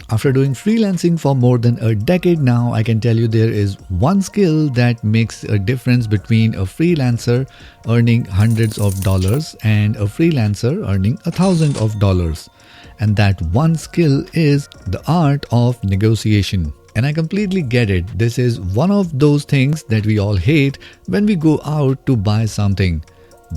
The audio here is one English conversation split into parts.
After doing freelancing for more than a decade now, I can tell you there is one skill that makes a difference between a freelancer earning hundreds of dollars and a freelancer earning $1,000. And that one skill is the art of negotiation. And I completely get it. This is one of those things that we all hate when we go out to buy something.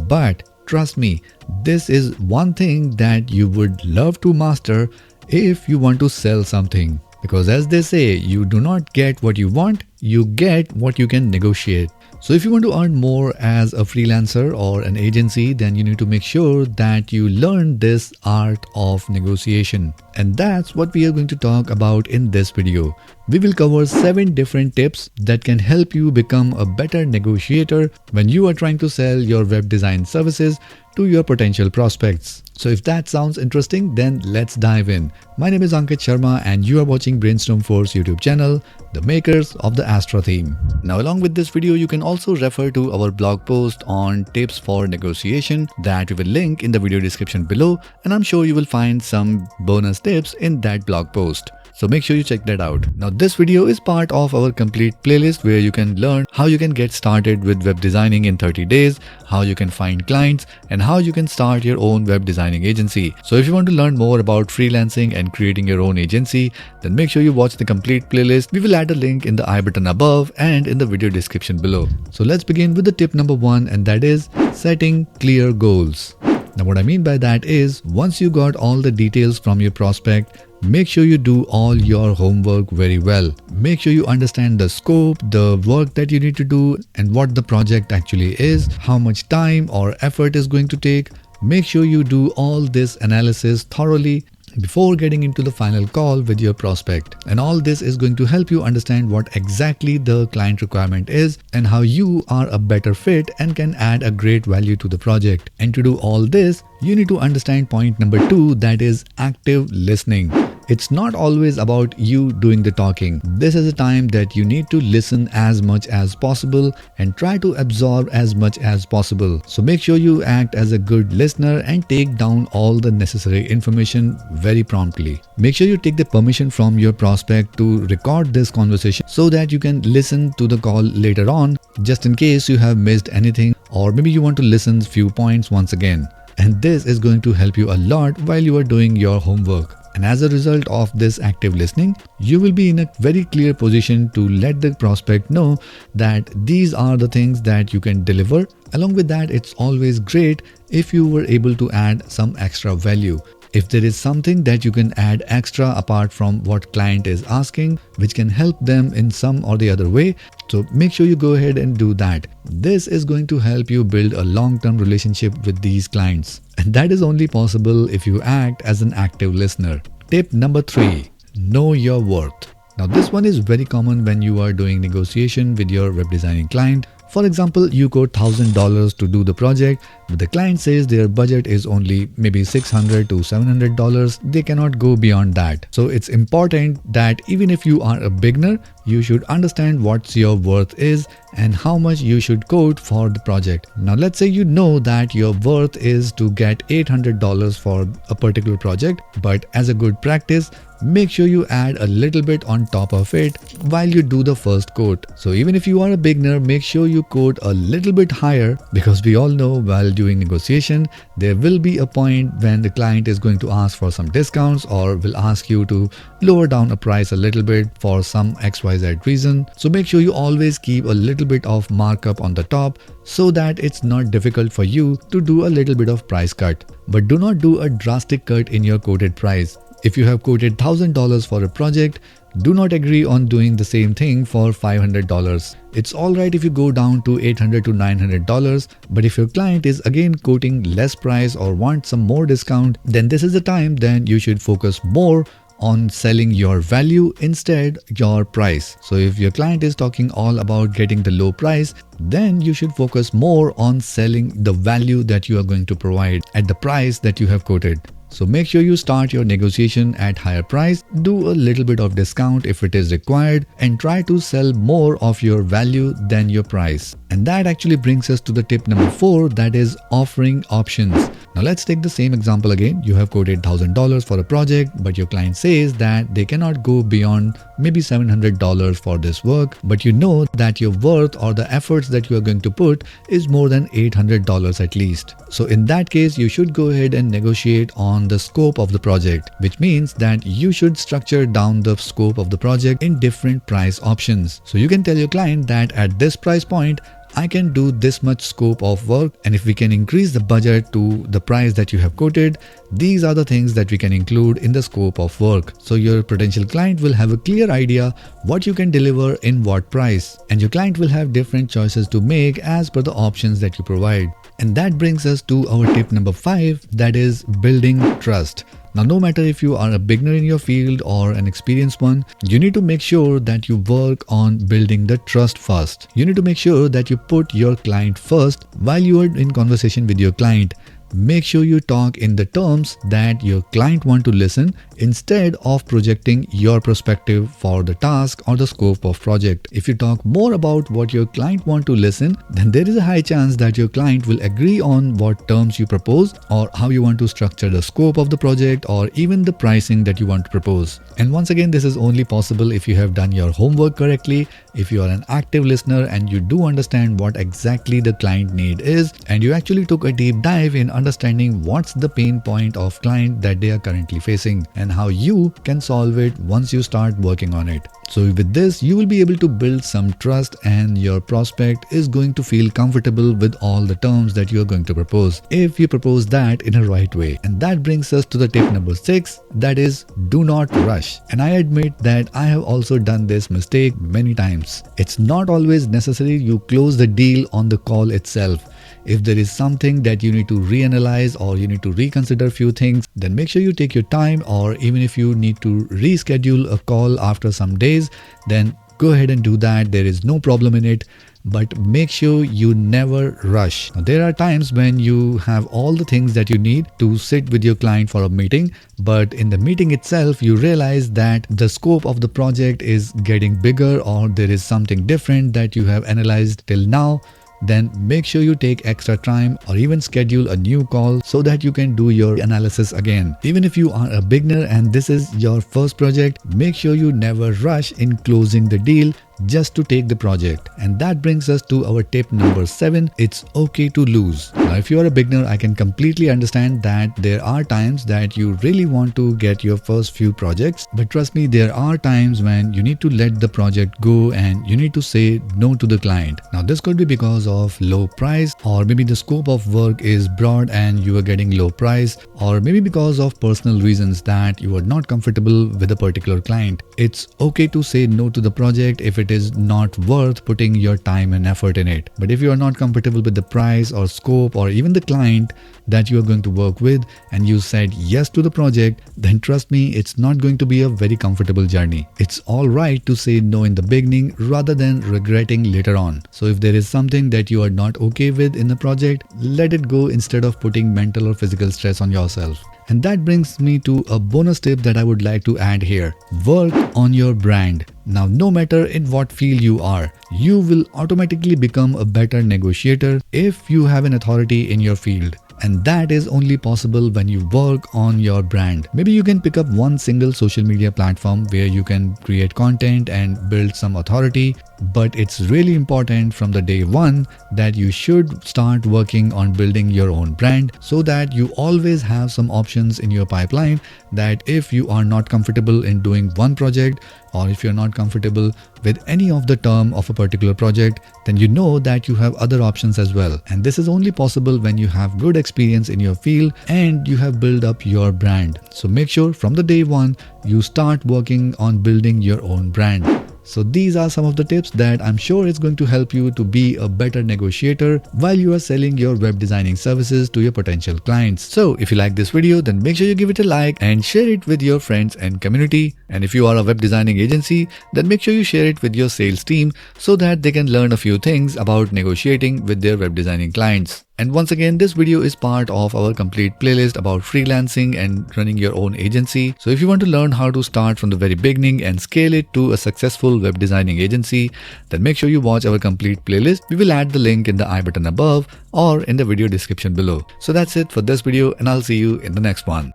But trust me, this is one thing that you would love to master if you want to sell something. Because as they say, you do not get what you want, you get what you can negotiate. So if you want to earn more as a freelancer or an agency, then you need to make sure that you learn this art of negotiation. And that's what we are going to talk about in this video. We will cover 7 different tips that can help you become a better negotiator when you are trying to sell your web design services to your potential prospects. So if that sounds interesting, then let's dive in. My name is Ankit Sharma and you are watching Brainstorm Force YouTube channel, the makers of the Astra theme. Now along with this video, you can also refer to our blog post on tips for negotiation that we will link in the video description below, and I'm sure you will find some bonus tips in that blog post. So make sure you check that out. Now this video is part of our complete playlist where you can learn how you can get started with web designing in 30 days, how you can find clients, and how you can start your own web designing agency. So if you want to learn more about freelancing and creating your own agency, then make sure you watch the complete playlist. We will add a link in the I button above and in the video description below. So let's begin with the tip number 1, and that is setting clear goals. Now what I mean by that is, once you got all the details from your prospect, make sure you do all your homework very well. Make sure you understand the scope, the work that you need to do, and what the project actually is, how much time or effort is going to take. Make sure you do all this analysis thoroughly before getting into the final call with your prospect. And all this is going to help you understand what exactly the client requirement is and how you are a better fit and can add a great value to the project. And to do all this, you need to understand point number 2, that is active listening. It's not always about you doing the talking. This is a time that you need to listen as much as possible and try to absorb as much as possible. So make sure you act as a good listener and take down all the necessary information very promptly. Make sure you take the permission from your prospect to record this conversation so that you can listen to the call later on, just in case you have missed anything, or maybe you want to listen few points once again. And this is going to help you a lot while you are doing your homework. And as a result of this active listening, you will be in a very clear position to let the prospect know that these are the things that you can deliver. Along with that, it's always great if you were able to add some extra value. If there is something that you can add extra apart from what client is asking, which can help them in some or the other way, so make sure you go ahead and do that. This is going to help you build a long-term relationship with these clients. And that is only possible if you act as an active listener. Tip number 3, know your worth. Now this one is very common when you are doing negotiation with your web designing client. For example, you quote $1,000 to do the project, but the client says their budget is only maybe $600 to $700. They cannot go beyond that. So it's important that even if you are a beginner, you should understand what your worth is and how much you should quote for the project. Now let's say you know that your worth is to get $800 for a particular project, but as a good practice, make sure you add a little bit on top of it while you do the first quote. So even if you are a beginner, make sure you quote a little bit higher, because we all know while doing negotiation, there will be a point when the client is going to ask for some discounts or will ask you to lower down a price a little bit for some XYZ reason. So make sure you always keep a little bit of markup on the top so that it's not difficult for you to do a little bit of price cut. But do not do a drastic cut in your quoted price. If you have quoted $1,000 for a project, do not agree on doing the same thing for $500. It's alright if you go down to $800 to $900, but if your client is again quoting less price or wants some more discount, then this is the time then you should focus more on selling your value instead your price. So if your client is talking all about getting the low price, then you should focus more on selling the value that you are going to provide at the price that you have quoted. So make sure you start your negotiation at higher price, do a little bit of discount if it is required, and try to sell more of your value than your price. And that actually brings us to the tip number 4, that is offering options. Now let's take the same example again. You have quoted $1,000 for a project, but your client says that they cannot go beyond maybe $700 for this work, but you know that your worth or the efforts that you are going to put is more than $800 at least. So in that case, you should go ahead and negotiate on the scope of the project, which means that you should structure down the scope of the project in different price options. So you can tell your client that at this price point, I can do this much scope of work, and if we can increase the budget to the price that you have quoted, these are the things that we can include in the scope of work. So your potential client will have a clear idea what you can deliver in what price, and your client will have different choices to make as per the options that you provide. And that brings us to our tip number 5, that is building trust. Now, no matter if you are a beginner in your field or an experienced one, you need to make sure that you work on building the trust first. You need to make sure that you put your client first while you are in conversation with your client. Make sure you talk in the terms that your client want to listen instead of projecting your perspective for the task or the scope of project. If you talk more about what your client want to listen, then there is a high chance that your client will agree on what terms you propose or how you want to structure the scope of the project or even the pricing that you want to propose. And once again, this is only possible if you have done your homework correctly, if you are an active listener and you do understand what exactly the client need is, and you actually took a deep dive in understanding what's the pain point of client that they are currently facing and how you can solve it once you start working on it. So with this, you will be able to build some trust and your prospect is going to feel comfortable with all the terms that you are going to propose if you propose that in a right way. And that brings us to the tip number 6, that is do not rush. And I admit that I have also done this mistake many times. It's not always necessary you close the deal on the call itself. If there is something that you need to reanalyze or you need to reconsider a few things, then make sure you take your time, or even if you need to reschedule a call after some days, then go ahead and do that. There is no problem in it. But make sure you never rush. Now, there are times when you have all the things that you need to sit with your client for a meeting, but in the meeting itself, you realize that the scope of the project is getting bigger or there is something different that you have analyzed till now. Then make sure you take extra time or even schedule a new call so that you can do your analysis again. Even if you are a beginner and this is your first project, make sure you never rush in closing the deal just to take the project. And that brings us to our tip number 7. It's okay to lose. Now, if you are a beginner, I can completely understand that there are times that you really want to get your first few projects, but trust me, there are times when you need to let the project go and you need to say no to the client. Now, this could be because of low price, or maybe the scope of work is broad and you are getting low price, or maybe because of personal reasons that you are not comfortable with a particular client. It's okay to say no to the project if it is not worth putting your time and effort in it. But if you are not comfortable with the price or scope or even the client that you are going to work with and you said yes to the project, then trust me, it's not going to be a very comfortable journey. It's all right to say no in the beginning rather than regretting later on. So if there is something that you are not okay with in the project, let it go instead of putting mental or physical stress on yourself. And that brings me to a bonus tip that I would like to add here. Work on your brand. Now, no matter in what field you are, you will automatically become a better negotiator if you have an authority in your field. And that is only possible when you work on your brand. Maybe you can pick up one single social media platform where you can create content and build some authority. But it's really important from the day one that you should start working on building your own brand so that you always have some options in your pipeline, that if you are not comfortable in doing one project, or if you're not comfortable with any of the term of a particular project, then you know that you have other options as well. And this is only possible when you have good experience in your field and you have built up your brand. So make sure from the day one you start working on building your own brand. So these are some of the tips that I'm sure is going to help you to be a better negotiator while you are selling your web designing services to your potential clients. So if you like this video, then make sure you give it a like and share it with your friends and community. And if you are a web designing agency, then make sure you share it with your sales team so that they can learn a few things about negotiating with their web designing clients. And once again, this video is part of our complete playlist about freelancing and running your own agency. So if you want to learn how to start from the very beginning and scale it to a successful web designing agency, then make sure you watch our complete playlist. We will add the link in the I button above or in the video description below. So that's it for this video, and I'll see you in the next one.